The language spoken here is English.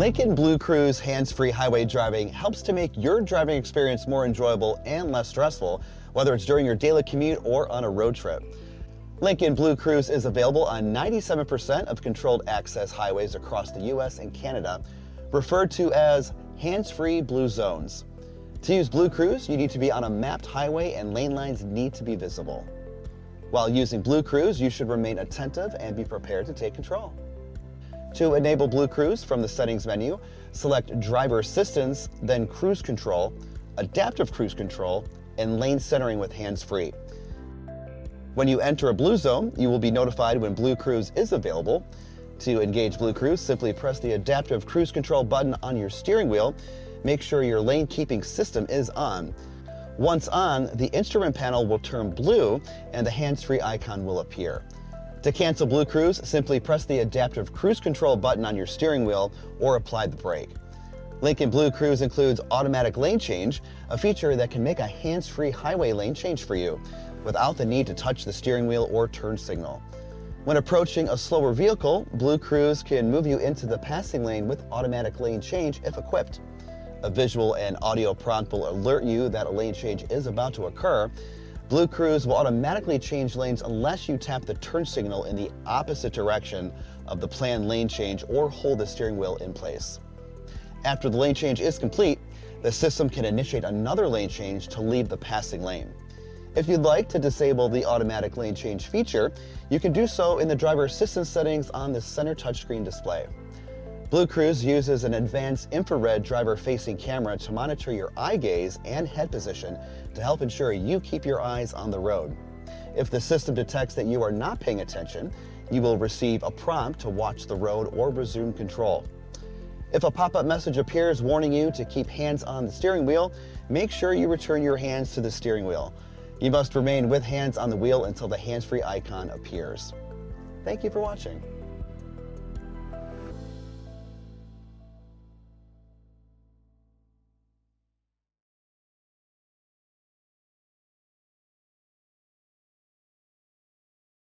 Lincoln BlueCruise hands-free highway driving helps to make your driving experience more enjoyable and less stressful, whether it's during your daily commute or on a road trip. Lincoln BlueCruise is available on 97% of controlled access highways across the US and Canada, referred to as hands-free blue zones. To use BlueCruise, you need to be on a mapped highway and lane lines need to be visible. While using BlueCruise, you should remain attentive and be prepared to take control. To enable BlueCruise from the settings menu, select Driver Assistance, then Cruise Control, Adaptive Cruise Control, and Lane Centering with Hands-Free. When you enter a blue zone, you will be notified when BlueCruise is available. To engage BlueCruise, simply press the Adaptive Cruise Control button on your steering wheel. Make sure your lane keeping system is on. Once on, the instrument panel will turn blue and the hands-free icon will appear. To cancel BlueCruise, simply press the Adaptive Cruise Control button on your steering wheel or apply the brake. Lincoln BlueCruise includes automatic lane change, a feature that can make a hands-free highway lane change for you, without the need to touch the steering wheel or turn signal. When approaching a slower vehicle, BlueCruise can move you into the passing lane with automatic lane change if equipped. A visual and audio prompt will alert you that a lane change is about to occur. BlueCruise will automatically change lanes unless you tap the turn signal in the opposite direction of the planned lane change or hold the steering wheel in place. After the lane change is complete, the system can initiate another lane change to leave the passing lane. If you'd like to disable the automatic lane change feature, you can do so in the driver assistance settings on the center touchscreen display. BlueCruise uses an advanced infrared driver-facing camera to monitor your eye gaze and head position to help ensure you keep your eyes on the road. If the system detects that you are not paying attention, you will receive a prompt to watch the road or resume control. If a pop-up message appears warning you to keep hands on the steering wheel, make sure you return your hands to the steering wheel. You must remain with hands on the wheel until the hands-free icon appears. Thank you for watching.